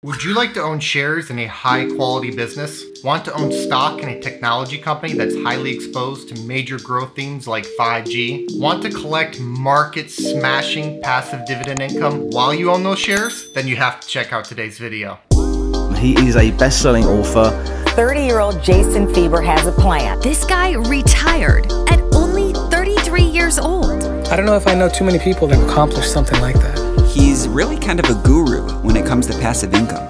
Would you like to own shares in a high-quality business? Want to own stock in a technology company that's highly exposed to major growth themes like 5G? Want to collect market-smashing passive dividend income while you own those shares? Then you have to check out today's video. He is a best-selling author. 30-year-old Jason Fieber has a plan. This guy retired at only 33 years old. I don't know if I know too many people that have accomplished something like that. He's really kind of a guru when it comes to passive income.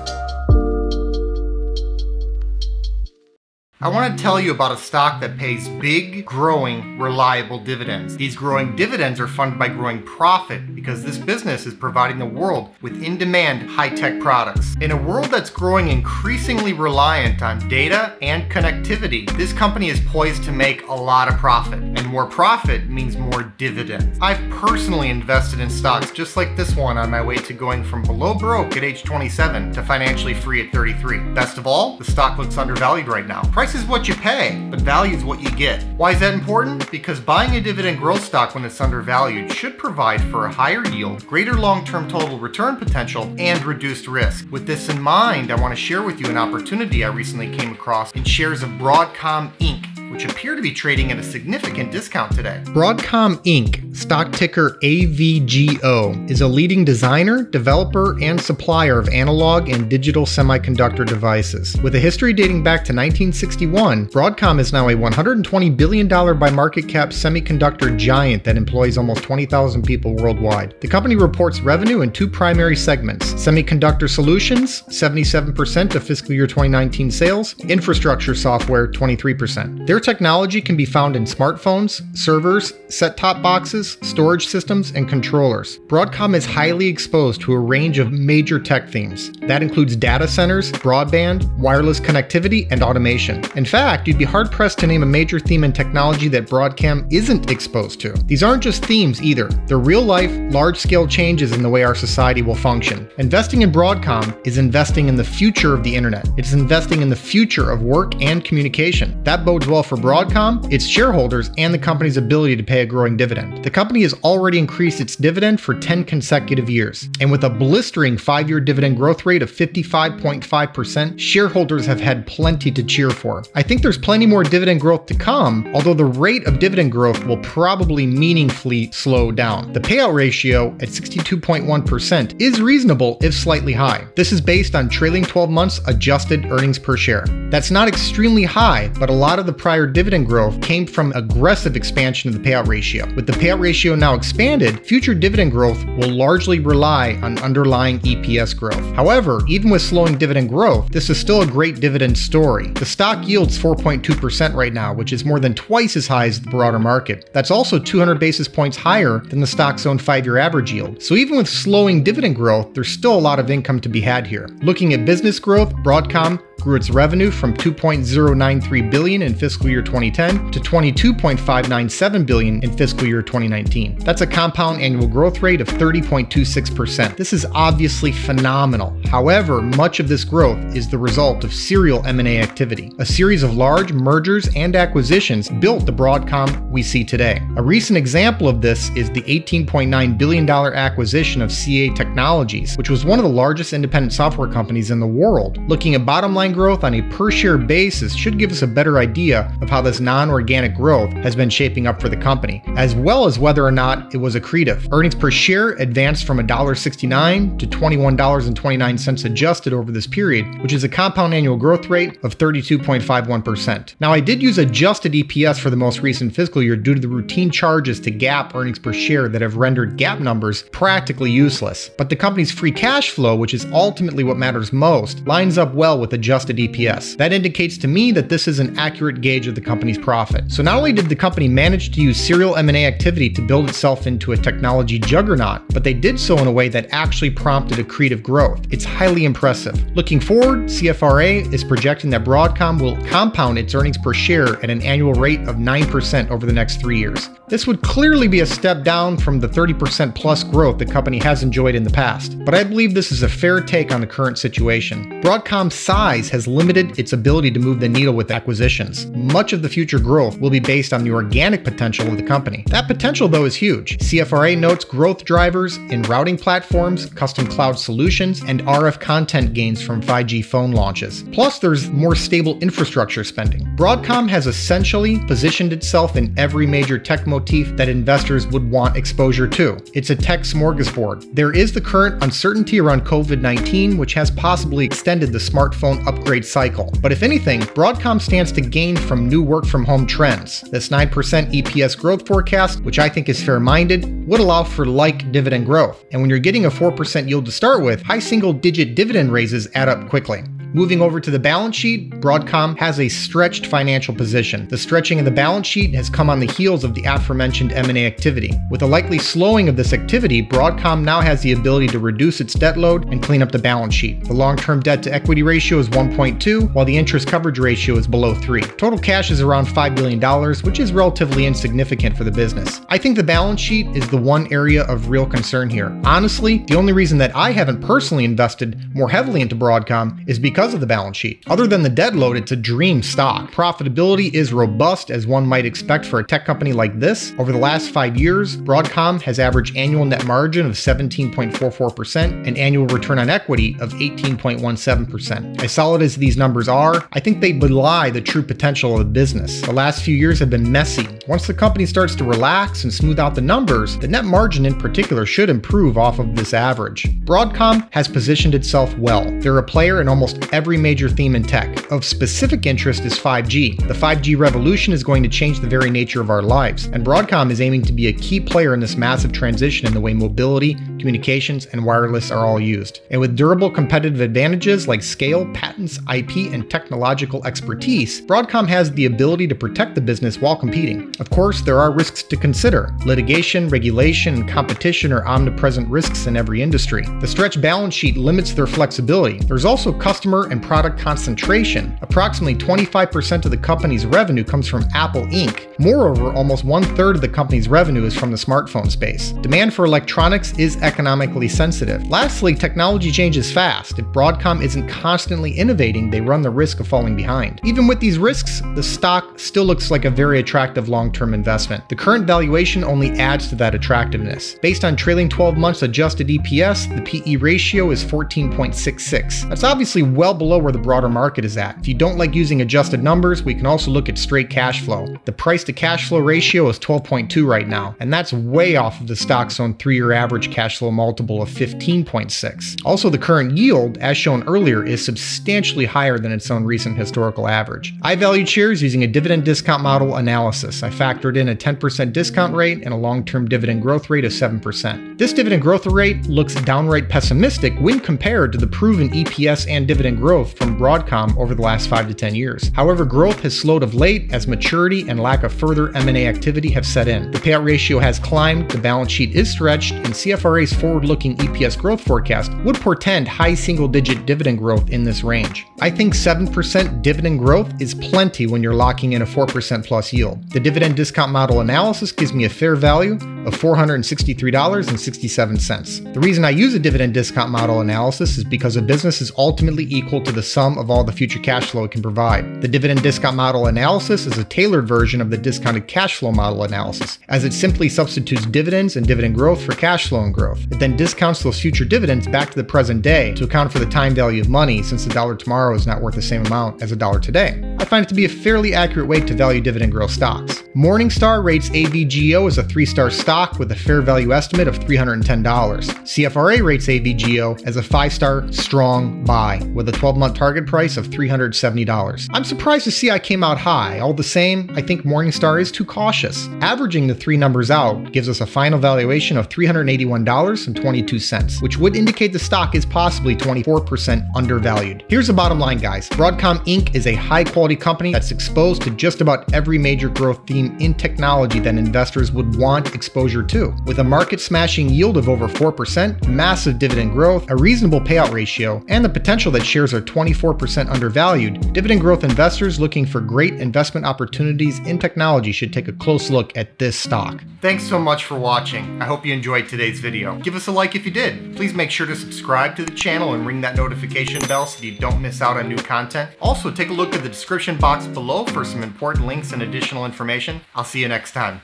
I want to tell you about a stock that pays big, growing, reliable dividends. These growing dividends are funded by growing profit because this business is providing the world with in-demand, high-tech products. In a world that's growing increasingly reliant on data and connectivity, this company is poised to make a lot of profit. And more profit means more dividends. I've personally invested in stocks just like this one on my way to going from below broke at age 27 to financially free at 33. Best of all, the stock looks undervalued right now. Price is what you pay, but value is what you get. Why is that important? Because buying a dividend growth stock when it's undervalued should provide for a higher yield, greater long-term total return potential, and reduced risk. With this in mind, I want to share with you an opportunity I recently came across in shares of Broadcom Inc., which appear to be trading at a significant discount today. Broadcom Inc., stock ticker AVGO, is a leading designer, developer, and supplier of analog and digital semiconductor devices. With a history dating back to 1961, Broadcom is now a $120 billion by market cap semiconductor giant that employs almost 20,000 people worldwide. The company reports revenue in two primary segments: semiconductor solutions, 77% of fiscal year 2019 sales, infrastructure software, 23%. Their technology can be found in smartphones, servers, set-top boxes, storage systems, and controllers. Broadcom is highly exposed to a range of major tech themes. That includes data centers, broadband, wireless connectivity, and automation. In fact, you'd be hard-pressed to name a major theme in technology that Broadcom isn't exposed to. These aren't just themes either. They're real-life, large-scale changes in the way our society will function. Investing in Broadcom is investing in the future of the internet. It's investing in the future of work and communication. That bodes well for Broadcom, its shareholders, and the company's ability to pay a growing dividend. The company has already increased its dividend for 10 consecutive years, and with a blistering 5-year dividend growth rate of 55.5%, shareholders have had plenty to cheer for. I think there's plenty more dividend growth to come, although the rate of dividend growth will probably meaningfully slow down. The payout ratio at 62.1% is reasonable if slightly high. This is based on trailing 12 months adjusted earnings per share. That's not extremely high, but a lot of the prior dividend growth came from aggressive expansion of the payout ratio. With the payout ratio now expanded, future dividend growth will largely rely on underlying EPS growth. However, even with slowing dividend growth, this is still a great dividend story. The stock yields 4.2% right now, which is more than twice as high as the broader market. That's also 200 basis points higher than the stock's own 5-year average yield. So even with slowing dividend growth, there's still a lot of income to be had here. Looking at business growth, Broadcom grew its revenue from $2.093 billion in fiscal year 2010 to $22.597 billion in fiscal year 2019. That's a compound annual growth rate of 30.26%. This is obviously phenomenal. However, much of this growth is the result of serial M&A activity. A series of large mergers and acquisitions built the Broadcom we see today. A recent example of this is the $18.9 billion acquisition of CA Technologies, which was one of the largest independent software companies in the world. Looking at bottom line growth on a per-share basis should give us a better idea of how this non-organic growth has been shaping up for the company, as well as whether or not it was accretive. Earnings per share advanced from $1.69 to $21.29 adjusted over this period, which is a compound annual growth rate of 32.51%. Now, I did use adjusted EPS for the most recent fiscal year due to the routine charges to GAAP earnings per share that have rendered GAAP numbers practically useless. But the company's free cash flow, which is ultimately what matters most, lines up well with adjusted EPS. That indicates to me that this is an accurate gauge of the company's profit. So not only did the company manage to use serial M&A activity to build itself into a technology juggernaut, but they did so in a way that actually prompted accretive growth. It's highly impressive. Looking forward, CFRA is projecting that Broadcom will compound its earnings per share at an annual rate of 9% over the next 3 years. This would clearly be a step down from the 30% plus growth the company has enjoyed in the past, but I believe this is a fair take on the current situation. Broadcom's size price has limited its ability to move the needle with acquisitions. Much of the future growth will be based on the organic potential of the company. That potential, though, is huge. CFRA notes growth drivers in routing platforms, custom cloud solutions, and RF content gains from 5G phone launches. Plus, there's more stable infrastructure spending. Broadcom has essentially positioned itself in every major tech motif that investors would want exposure to. It's a tech smorgasbord. There is the current uncertainty around COVID-19, which has possibly extended the smartphone upgrade cycle. But if anything, Broadcom stands to gain from new work-from-home trends. This 9% EPS growth forecast, which I think is fair-minded, would allow for like dividend growth. And when you're getting a 4% yield to start with, high single-digit dividend raises add up quickly. Moving over to the balance sheet, Broadcom has a stretched financial position. The stretching of the balance sheet has come on the heels of the aforementioned M&A activity. With a likely slowing of this activity, Broadcom now has the ability to reduce its debt load and clean up the balance sheet. The long-term debt-to-equity ratio is 1.2, while the interest coverage ratio is below 3. Total cash is around $5 billion, which is relatively insignificant for the business. I think the balance sheet is the one area of real concern here. Honestly, the only reason that I haven't personally invested more heavily into Broadcom is because of the balance sheet. Other than the debt load, it's a dream stock. Profitability is robust, as one might expect for a tech company like this. Over the last 5 years, Broadcom has averaged annual net margin of 17.44% and annual return on equity of 18.17%. As solid as these numbers are, I think they belie the true potential of the business. The last few years have been messy. Once the company starts to relax and smooth out the numbers, the net margin in particular should improve off of this average. Broadcom has positioned itself well. They're a player in almost every major theme in tech. Of specific interest is 5G. The 5G revolution is going to change the very nature of our lives, and Broadcom is aiming to be a key player in this massive transition in the way mobility, communications, and wireless are all used. And with durable competitive advantages like scale, patents, IP, and technological expertise, Broadcom has the ability to protect the business while competing. Of course, there are risks to consider. Litigation, regulation, and competition are omnipresent risks in every industry. The stretched balance sheet limits their flexibility. There's also customer and product concentration. Approximately 25% of the company's revenue comes from Apple Inc. Moreover, almost 1/3 of the company's revenue is from the smartphone space. Demand for electronics is economically sensitive. Lastly, technology changes fast. If Broadcom isn't constantly innovating, they run the risk of falling behind. Even with these risks, the stock still looks like a very attractive long-term investment. The current valuation only adds to that attractiveness. Based on trailing 12 months adjusted EPS, the PE ratio is 14.66. That's obviously well below where the broader market is at. If you don't like using adjusted numbers, we can also look at straight cash flow. The price to cash flow ratio is 12.2 right now, and that's way off of the stock's own 3-year average cash flow multiple of 15.6. Also, the current yield, as shown earlier, is substantially higher than its own recent historical average. I valued shares using a dividend discount model analysis. I factored in a 10% discount rate and a long-term dividend growth rate of 7%. This dividend growth rate looks downright pessimistic when compared to the proven EPS and dividend growth from Broadcom over the last 5 to 10 years. However, growth has slowed of late as maturity and lack of further M&A activity have set in. The payout ratio has climbed, the balance sheet is stretched, and CFRA's forward-looking EPS growth forecast would portend high single-digit dividend growth in this range. I think 7% dividend growth is plenty when you're locking in a 4% plus yield. The dividend discount model analysis gives me a fair value of $463.67. The reason I use a dividend discount model analysis is because a business is ultimately equal to the sum of all the future cash flow it can provide. The dividend discount model analysis is a tailored version of the discounted cash flow model analysis, as it simply substitutes dividends and dividend growth for cash flow and growth. It then discounts those future dividends back to the present day to account for the time value of money, since a dollar tomorrow is not worth the same amount as a dollar today. I find it to be a fairly accurate way to value dividend growth stocks. Morningstar rates AVGO as a 3-star stock with a fair value estimate of $310. CFRA rates AVGO as a 5-star strong buy with a 12-month target price of $370. I'm surprised to see I came out high. All the same, I think Morningstar is too cautious. Averaging the 3 numbers out gives us a final valuation of $381.22, which would indicate the stock is possibly 24% undervalued. Here's the bottom line, guys. Broadcom Inc. is a high-quality company that's exposed to just about every major growth theme in technology that investors would want exposure to. With a market-smashing yield of over 4%, massive dividend growth, a reasonable payout ratio, and the potential that shares are 24% undervalued, dividend growth investors looking for great investment opportunities in technology should take a close look at this stock. Thanks so much for watching. I hope you enjoyed today's video. Give us a like if you did. Please make sure to subscribe to the channel and ring that notification bell so you don't miss out out on new content. Also, take a look at the description box below for some important links and additional information. I'll see you next time.